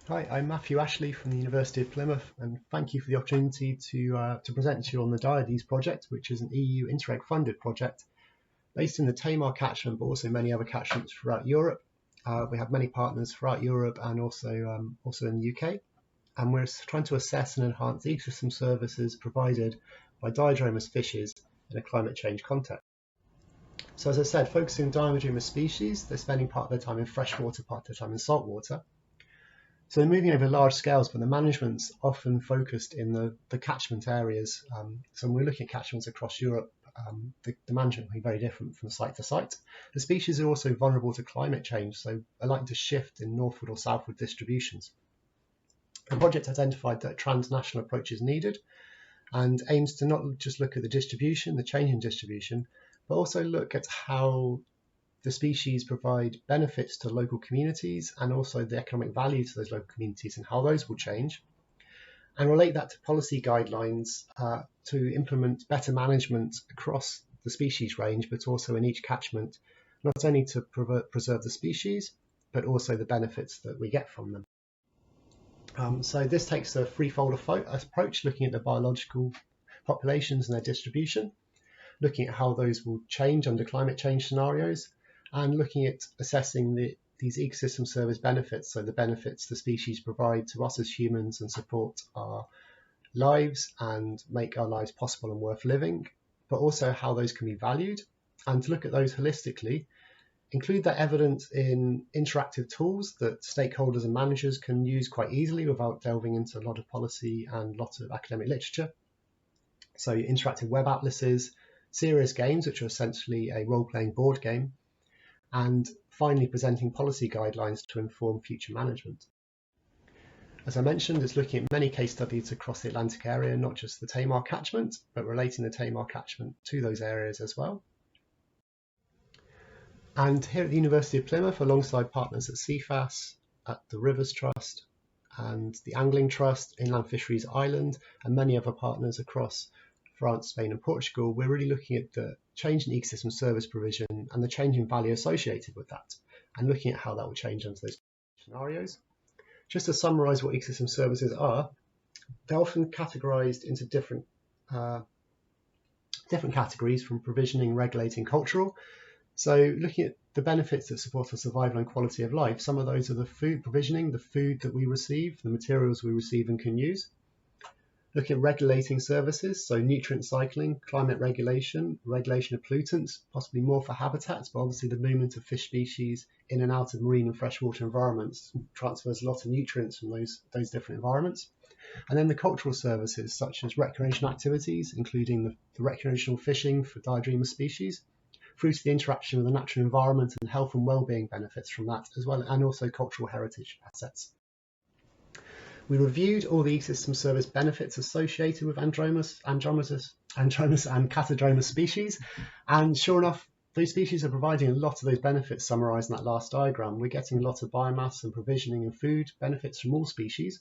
Hi, I'm Matthew Ashley from the University of Plymouth, and thank you for the opportunity to present to you on the DiadES Project, which is an EU Interreg-funded project based in the Tamar catchment, but also many other catchments throughout Europe. We have many partners throughout Europe and also in the UK, and we're trying to assess and enhance ecosystem services provided by diadromous fishes in a climate change context. So as I said, focusing on diadromous species, they're spending part of their time in freshwater, part of their time in saltwater. So they're moving over large scales, but the management's often focused in the catchment areas. So when we're looking at catchments across Europe, the management will be very different from site to site. The species are also vulnerable to climate change, so are likely to shift in northward or southward distributions. The project identified that a transnational approach is needed and aims to not just look at the distribution, the change in distribution, but also look at how the species provide benefits to local communities and also the economic value to those local communities and how those will change, and relate that to policy guidelines to implement better management across the species range, but also in each catchment, not only to preserve the species, but also the benefits that we get from them. So this takes a threefold approach, looking at the biological populations and their distribution, looking at how those will change under climate change scenarios, and looking at assessing these ecosystem service benefits, so the benefits the species provide to us as humans and support our lives and make our lives possible and worth living, but also how those can be valued, and to look at those holistically, include that evidence in interactive tools that stakeholders and managers can use quite easily without delving into a lot of policy and lots of academic literature. So interactive web atlases, serious games, which are essentially a role-playing board game, and finally presenting policy guidelines to inform future management. As I mentioned, it's looking at many case studies across the Atlantic area, not just the Tamar catchment, but relating the Tamar catchment to those areas as well. And here at the University of Plymouth, alongside partners at CFAS, at the Rivers Trust, and the Angling Trust, Inland Fisheries Ireland, and many other partners across France, Spain, and Portugal, we're really looking at the change in ecosystem service provision and the change in value associated with that, and looking at how that will change under those scenarios. Just to summarise what ecosystem services are, they're often categorised into different categories, from provisioning, regulating, cultural. So looking at the benefits that support our survival and quality of life, some of those are the food provisioning, the food that we receive, the materials we receive and can use. Looking at regulating services, so nutrient cycling, climate regulation, regulation of pollutants, possibly more for habitats, but obviously the movement of fish species in and out of marine and freshwater environments transfers a lot of nutrients from those different environments. And then the cultural services, such as recreational activities, including the recreational fishing for diadromous species, through to the interaction with the natural environment and health and well-being benefits from that as well, and also cultural heritage assets. We reviewed all the ecosystem service benefits associated with andromous and catadromous species, and sure enough, those species are providing a lot of those benefits summarised in that last diagram. We're getting a lot of biomass and provisioning and food benefits from all species.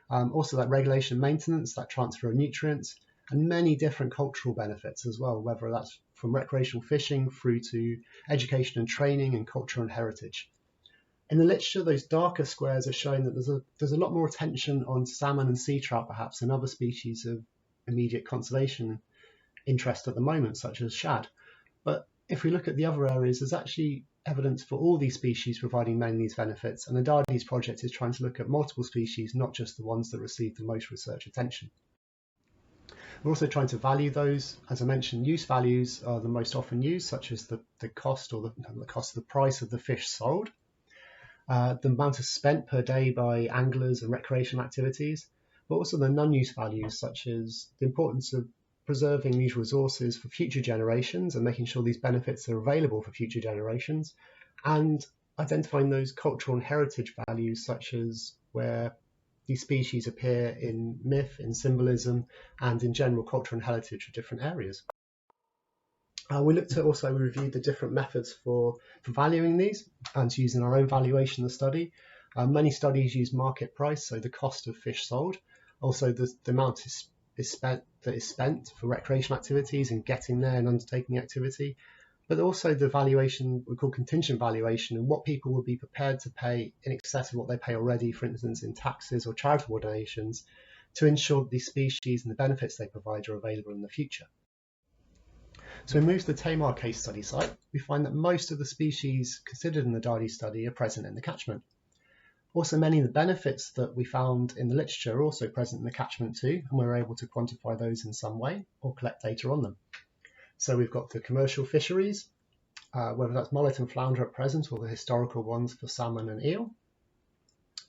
Also that regulation and maintenance, that transfer of nutrients, and many different cultural benefits as well, whether that's from recreational fishing through to education and training and culture and heritage. In the literature, those darker squares are showing that there's a lot more attention on salmon and sea trout perhaps than other species of immediate conservation interest at the moment, such as shad. But if we look at the other areas, there's actually evidence for all these species providing many of these benefits, and the DiadES project is trying to look at multiple species, not just the ones that receive the most research attention. We're also trying to value those. As I mentioned, use values are the most often used, such as the cost or the cost of the price of the fish sold, the amount of spent per day by anglers and recreational activities, but also the non-use values, such as the importance of preserving these resources for future generations and making sure these benefits are available for future generations, and identifying those cultural and heritage values, such as where these species appear in myth, in symbolism, and in general culture and heritage of different areas. We reviewed the different methods for valuing these and using our own valuation of the study. Many studies use market price, so the cost of fish sold. Also, the amount is spent for recreational activities and getting there and undertaking the activity. but also the valuation we call contingent valuation, and what people will be prepared to pay in excess of what they pay already, for instance, in taxes or charitable donations, to ensure that these species and the benefits they provide are available in the future. So we move to the Tamar case study site. We find that most of the species considered in the DiadES study are present in the catchment. Also, many of the benefits that we found in the literature are also present in the catchment too, and we're able to quantify those in some way or collect data on them. So we've got the commercial fisheries, whether that's mullet and flounder at present or the historical ones for salmon and eel.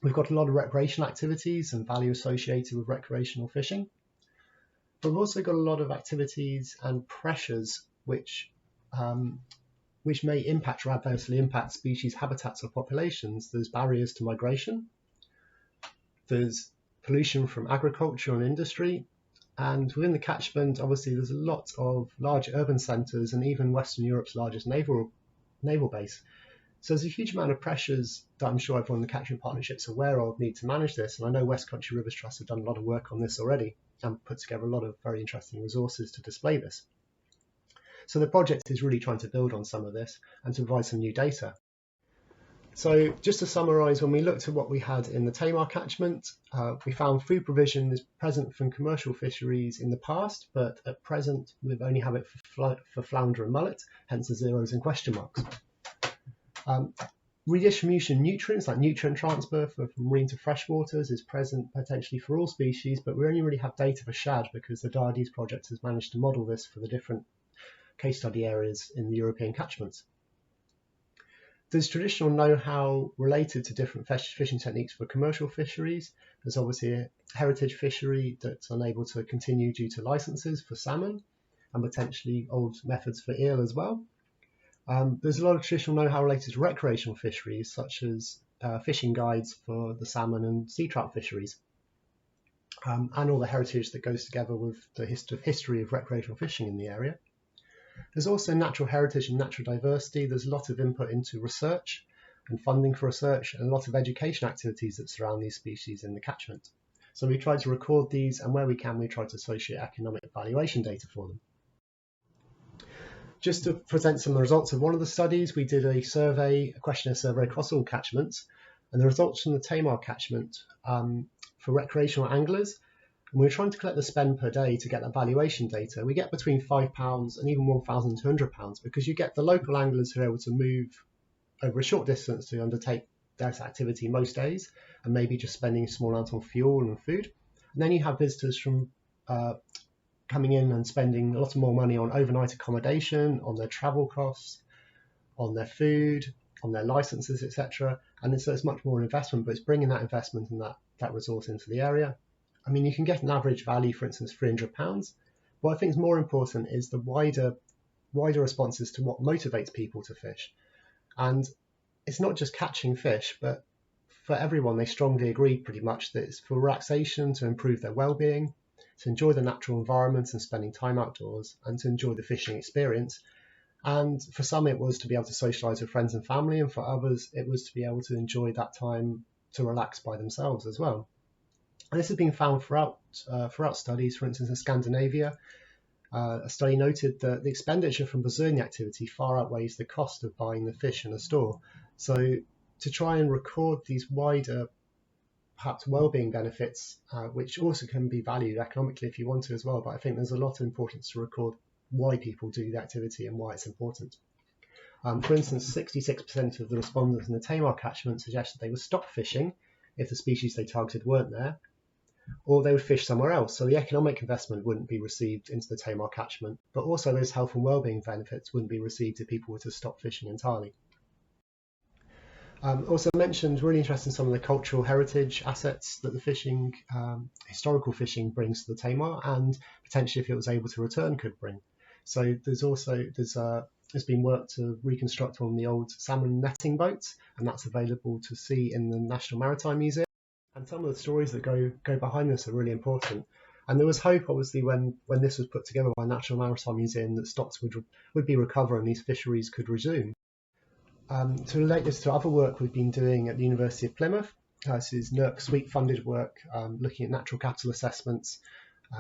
We've got a lot of recreational activities and value associated with recreational fishing. But we've also got a lot of activities and pressures which may impact or adversely impact species habitats or populations. There's barriers to migration, there's pollution from agriculture and industry, and within the catchment, obviously, there's a lot of large urban centres and even Western Europe's largest naval base. So there's a huge amount of pressures that I'm sure everyone in the catchment partnership's aware of need to manage this. And I know West Country Rivers Trust have done a lot of work on this already and put together a lot of very interesting resources to display this. So the project is really trying to build on some of this and to provide some new data. So just to summarise, when we looked at what we had in the Tamar catchment, we found food provision is present from commercial fisheries in the past, but at present we only have it for flounder and mullet, hence the zeros and question marks. Redistribution nutrients, like nutrient transfer from marine to freshwaters, is present potentially for all species, but we only really have data for shad because the DiadES project has managed to model this for the different case study areas in the European catchments. There's traditional know-how related to different fishing techniques for commercial fisheries. There's obviously a heritage fishery that's unable to continue due to licenses for salmon and potentially old methods for eel as well. There's a lot of traditional know-how related to recreational fisheries, such as fishing guides for the salmon and sea trout fisheries, and all the heritage that goes together with the history of recreational fishing in the area. There's also natural heritage and natural diversity. There's a lot of input into research and funding for research and a lot of education activities that surround these species in the catchment. So we try to record these, and where we can, we try to associate economic valuation data for them. Just to present some of the results of one of the studies, we did a questionnaire survey across all catchments, and the results from the Tamar catchment for recreational anglers. And we're trying to collect the spend per day to get that valuation data. We get between £5 and even £1,200 because you get the local anglers who are able to move over a short distance to undertake this activity most days and maybe just spending a small amount on fuel and food. And then you have visitors from coming in and spending a lot more money on overnight accommodation, on their travel costs, on their food, on their licenses, etc. And so it's much more an investment, but it's bringing that investment and that resource into the area. I mean, you can get an average value, for instance, £300. What I think is more important is the wider responses to what motivates people to fish. And it's not just catching fish, but for everyone, they strongly agree pretty much that it's for relaxation, to improve their well-being, to enjoy the natural environment and spending time outdoors, and to enjoy the fishing experience. And for some, it was to be able to socialise with friends and family, and for others, it was to be able to enjoy that time to relax by themselves as well. And this has been found throughout studies. For instance, in Scandinavia, a study noted that the expenditure from pursuing the activity far outweighs the cost of buying the fish in a store. So to try and record these wider, perhaps well-being benefits, which also can be valued economically if you want to as well, but I think there's a lot of importance to record why people do the activity and why it's important. For instance, 66% of the respondents in the Tamar catchment suggested they would stop fishing if the species they targeted weren't there, or they would fish somewhere else. So the economic investment wouldn't be received into the Tamar catchment, but also those health and well-being benefits wouldn't be received if people were to stop fishing entirely. Also mentioned, really interested in some of the cultural heritage assets that the fishing, historical fishing brings to the Tamar, and potentially if it was able to return could bring. So there's been work to reconstruct one of the old salmon netting boats, and that's available to see in the National Maritime Museum. And some of the stories that go behind this are really important. And there was hope, obviously, when this was put together by the National Maritime Museum, that stocks would be recovered and these fisheries could resume. To relate this to other work we've been doing at the University of Plymouth, this is NERC suite funded work looking at natural capital assessments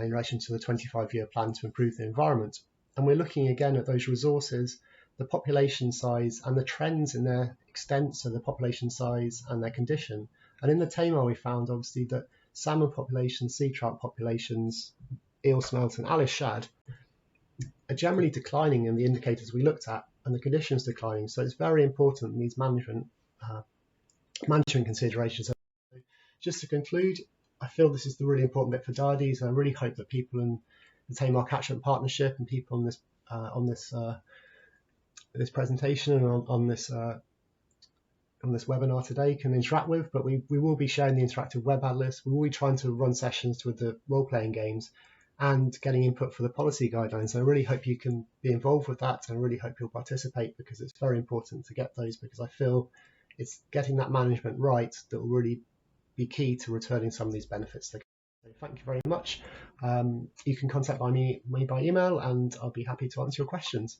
in relation to the 25-year plan to improve the environment. And we're looking again at those resources the population size and the trends in their extent, so the population size and their condition. And in the Tamar, we found obviously that salmon populations, sea trout populations, eel smelt and Alice shad are generally declining in the indicators we looked at, and the conditions declining. So it's very important in these management considerations. So just to conclude, I feel this is the really important bit for DiadES, and I really hope that people in the Tamar Catchment Partnership and people on this presentation and on this webinar today can interact with. But we will be sharing the interactive web atlas. We will be trying to run sessions with the role-playing games and getting input for the policy guidelines. And I really hope you can be involved with that, and I really hope you'll participate, because it's very important to get those, because I feel it's getting that management right that will really be key to returning some of these benefits. So thank you very much. You can contact me by email, and I'll be happy to answer your questions.